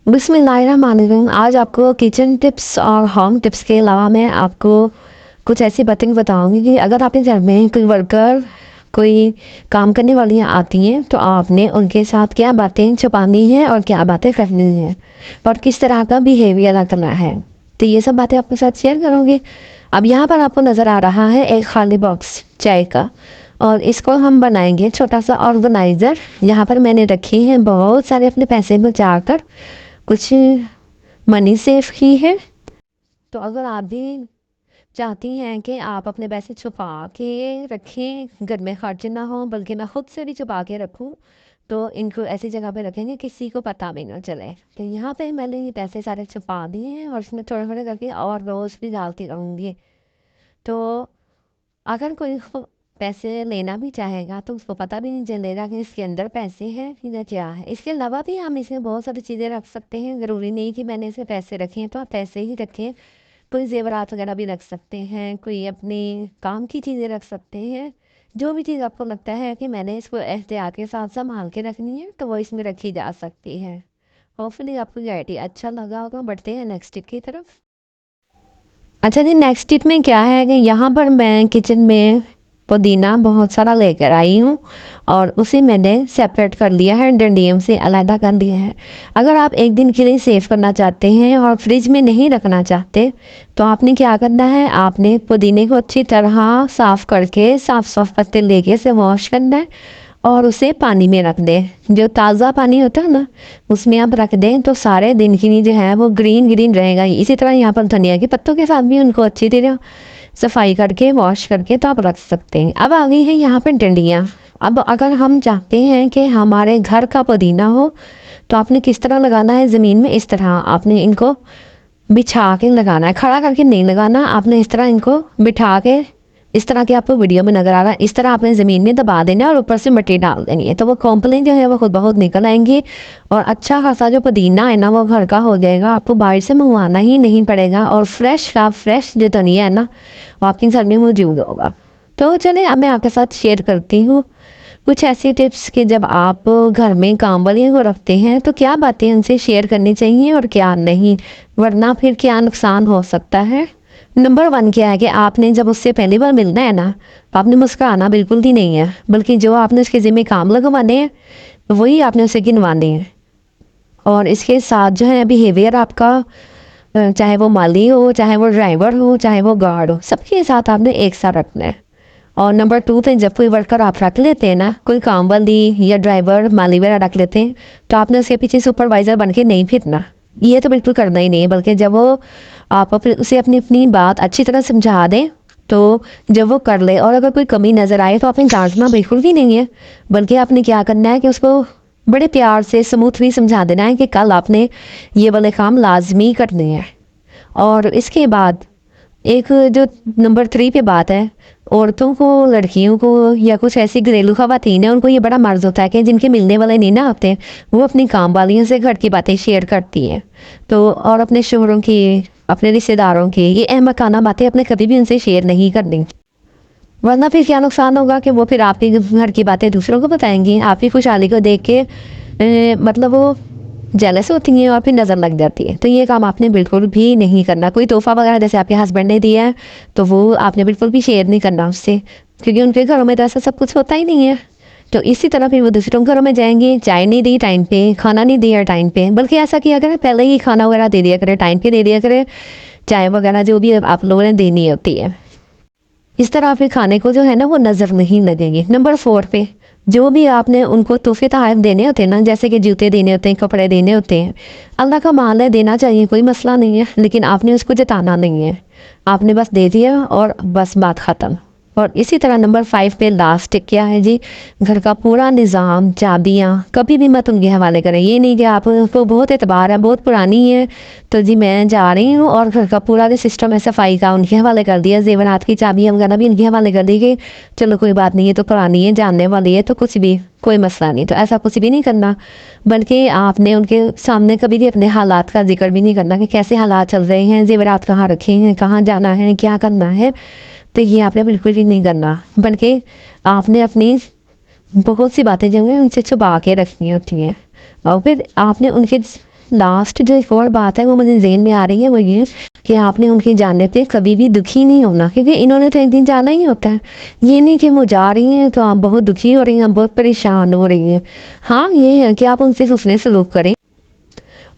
बिस्मिल्लाहिर्रहमानिर्रहीम। आज आपको किचन टिप्स और होम टिप्स के अलावा मैं आपको कुछ ऐसी बातें बताऊंगी कि अगर आपके घर में कोई वर्कर, कोई काम करने वालियाँ आती हैं तो आपने उनके साथ क्या बातें छुपानी हैं और क्या बातें करनी हैं और किस तरह का बिहेवियर रखना है। तो ये सब बातें आपके साथ शेयर करूँगी। अब यहाँ पर आपको नज़र आ रहा है एक खाली बॉक्स चाय का, और इसको हम बनाएंगे छोटा सा ऑर्गेनाइज़र। यहाँ पर मैंने रखी है बहुत सारे अपने पैसे बचा कर, कुछ मनी सेव की है। तो अगर आप भी चाहती हैं कि आप अपने पैसे छुपा के रखें, घर में खर्च ना हो बल्कि मैं खुद से भी छुपा के रखूं, तो इनको ऐसी जगह पे रखेंगे किसी को पता भी ना चले। तो यहाँ पे मैंने ये पैसे सारे छुपा दिए हैं और इसमें थोड़े थोड़े करके और रोज़ भी डालती रहूँगी। तो अगर कोई पैसे लेना भी चाहेगा तो उसको पता भी नहीं चलेगा कि इसके अंदर पैसे हैं या क्या है। इसके अलावा भी हम इसमें बहुत सारी चीज़ें रख सकते हैं, ज़रूरी नहीं कि मैंने इसे पैसे रखे हैं तो आप पैसे ही रखें। कोई ज़ेवरात वगैरह भी रख सकते हैं, कोई अपनी काम की चीज़ें रख सकते हैं। जो भी चीज़ आपको लगता है कि मैंने इसको एहतियात के साथ संभाल के रखनी है तो वो इसमें रखी जा सकती है। होपफुली आपको ये आइडिया अच्छा लगा होगा। बढ़ते हैं नेक्स्ट टिप की तरफ। अच्छा जी, नेक्स्ट टिप में क्या है कि यहाँ पर मैं किचन में पुदीना बहुत सारा लेकर आई हूँ और उसे मैंने सेपरेट कर लिया है, डंडियों से अलग कर दिया है। अगर आप एक दिन के लिए सेव करना चाहते हैं और फ्रिज में नहीं रखना चाहते तो आपने क्या करना है, आपने पुदीने को अच्छी तरह साफ़ करके साफ पत्ते लेके से वॉश करना है और उसे पानी में रख दें। जो ताज़ा पानी होता है ना उसमें आप रख दें तो सारे दिन की जो है वो ग्रीन ग्रीन रहेगा। इसी तरह यहाँ पर धनिया के पत्तों के साथ भी उनको अच्छी तरह सफाई करके वॉश करके तो आप रख सकते हैं। अब आ गई है यहाँ पर डंडियाँ। अब अगर हम चाहते हैं कि हमारे घर का पुदीना हो तो आपने किस तरह लगाना है, ज़मीन में इस तरह आपने इनको बिछा के लगाना है, खड़ा करके नहीं लगाना। आपने इस तरह इनको बिठा के, इस तरह की आपको वीडियो में नज़र आ रहा है, इस तरह आपने ज़मीन में दबा देना है और ऊपर से मिट्टी डाल देनी है तो वो कॉम्प्लेन जो है वो खुद बहुत निकल आएंगी और अच्छा खासा जो पुदीना है ना वो घर का हो जाएगा। आपको बाहर से मंगवाना ही नहीं पड़ेगा और फ्रेश का फ्रेश जो धनिया है ना वो आपके घर में मौजूद होगा। तो चले अब मैं आपके साथ शेयर करती हूँ कुछ ऐसी टिप्स कि जब आप घर में काम वालियों को रखते हैं तो क्या बातें उनसे शेयर करनी चाहिए और क्या नहीं, वरना फिर क्या नुकसान हो सकता है। नंबर 1 क्या है कि आपने जब उससे पहली बार मिलना है ना तो आपने मुस्कुराना बिल्कुल भी नहीं है, बल्कि जो आपने उसके ज़िम्मे काम लगवाने हैं वही आपने उसे गिनवाने हैं। और इसके साथ जो है बिहेवियर आपका, चाहे वो माली हो, चाहे वो ड्राइवर हो, चाहे वो गार्ड हो, सबके साथ आपने एक साथ रखना है। और नंबर 2 पे जब कोई वर्कर आप रख लेते हैं ना, कोई काम वाली या ड्राइवर माली वगैरह रख लेते हैं तो आपने उसके पीछे सुपरवाइज़र बन के नहीं फिरना। ये तो बिल्कुल करना ही नहीं है, बल्कि जब वो आप उसे अपनी अपनी बात अच्छी तरह समझा दें तो जब वो कर ले और अगर कोई कमी नज़र आए तो आपने डांटना बिल्कुल भी नहीं है, बल्कि आपने क्या करना है कि उसको बड़े प्यार से स्मूथली समझा देना है कि कल आपने ये वाले काम लाजमी करने हैं। और इसके बाद एक जो नंबर 3 पे बात है, औरतों को, लड़कियों को या कुछ ऐसी घरेलू खवातीन है उनको ये बड़ा मर्ज होता है कि जिनके मिलने वाले नहीं ना होते वो अपनी काम वालियों से घर की बातें शेयर करती हैं। तो और अपने शोहरों की, अपने रिश्तेदारों की ये अहमकाना बातें अपने कभी भी उनसे शेयर नहीं करनी, वरना फिर क्या नुकसान होगा कि वो फिर आपके घर की बातें दूसरों को बताएंगी। आपकी खुशहाली को देख के मतलब वो जेलस होती हैं और फिर नज़र लग जाती है। तो ये काम आपने बिल्कुल भी नहीं करना। कोई तोहफ़ा वगैरह जैसे आपके हस्बैंड ने दिया है तो वो आपने बिल्कुल भी शेयर नहीं करना उससे, क्योंकि उनके घरों में तो ऐसा सब कुछ होता ही नहीं है। तो इसी तरह फिर वो दूसरों के घरों में जाएंगे, चाय नहीं दी टाइम पे, खाना नहीं दिया टाइम पे, बल्कि ऐसा किया करें पहले ही खाना वगैरह दे दिया करें, टाइम पे दे दिया करें, चाय वगैरह जो भी आप लोगों ने देनी होती है। इस तरह फिर खाने को जो है ना वो नज़र नहीं लगेगी। नंबर 4 पे जो भी आपने उनको तोहफे तोहफ़े देने होते हैं ना, जैसे कि जूते देने होते हैं, कपड़े देने होते हैं, अल्लाह का माल है, देना चाहिए, कोई मसला नहीं है, लेकिन आपने उसको जताना नहीं है। आपने बस दे दिया और बस बात ख़त्म। और इसी तरह नंबर 5 पे लास्ट क्या है जी, घर का पूरा निज़ाम, चाबियाँ कभी भी मत उनके हवाले करें। ये नहीं कि आपको बहुत एतबार है, बहुत पुरानी है तो जी मैं जा रही हूँ और घर का पूरा जो सिस्टम है सफाई का उनके हवाले कर दिया, ज़ेवरात की चाबियाँ वगैरह भी उनके हवाले कर दी कि चलो कोई बात नहीं है, तो पुरानी है, जानने वाली है, तो कुछ भी कोई मसला नहीं। तो ऐसा कुछ भी नहीं करना, बल्कि आपने उनके सामने कभी भी अपने हालात का जिक्र भी नहीं करना कि कैसे हालात चल रहे हैं, ज़ेवरात कहाँ रखे हैं, कहाँ जाना है, क्या करना है। तो ये आपने बिल्कुल भी नहीं करना, बल्कि आपने अपनी बहुत सी बातें जो हैं उनसे छुपा के रखनी होती हैं। और फिर आपने उनके लास्ट जो एक और बात है वो मुझे ज़हन में आ रही है, वो ये कि आपने उनकी जाने पे कभी भी दुखी नहीं होना, क्योंकि इन्होंने तो एक दिन जाना ही होता है। ये नहीं कि वो जा रही हैं तो आप बहुत दुखी हो रही हैं, आप बहुत परेशान हो रही हैं। हाँ, ये है कि आप उनसे हुस्न सलूक करें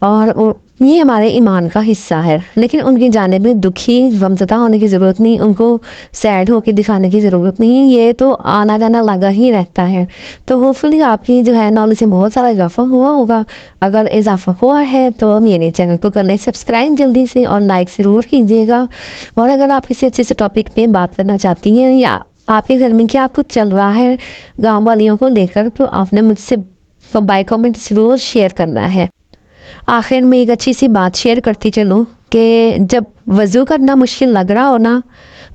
और ये हमारे ईमान का हिस्सा है, लेकिन उनके जाने में दुखी गमज़दा होने की ज़रूरत नहीं, उनको सैड होकर दिखाने की ज़रूरत नहीं, ये तो आना जाना लगा ही रहता है। तो होपफुली आपकी जो है नॉलेज में बहुत सारा इजाफा हुआ होगा। अगर इजाफा हुआ है तो मेरे चैनल को कर लें सब्सक्राइब जल्दी से और लाइक ज़रूर कीजिएगा। और अगर आप किसी अच्छे से टॉपिक पे बात करना चाहती हैं या आपके घर में क्या कुछ चल रहा है गाँव वालियों को लेकर, तो आपने मुझसे बाय कमेंट ज़रूर शेयर करना है। आखिर में एक अच्छी सी बात शेयर करती चलूँ कि जब वज़ू करना मुश्किल लग रहा हो ना,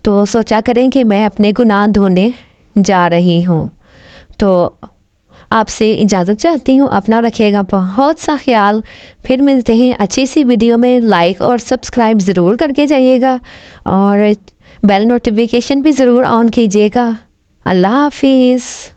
तो सोचा करें कि मैं अपने गुनाह धोने जा रही हूँ। तो आपसे इजाज़त चाहती हूँ, अपना रखिएगा बहुत सा ख्याल। फिर मिलते हैं अच्छी सी वीडियो में, लाइक और सब्सक्राइब ज़रूर करके जाइएगा और बेल नोटिफिकेशन भी ज़रूर ऑन कीजिएगा। अल्लाह हाफिज़।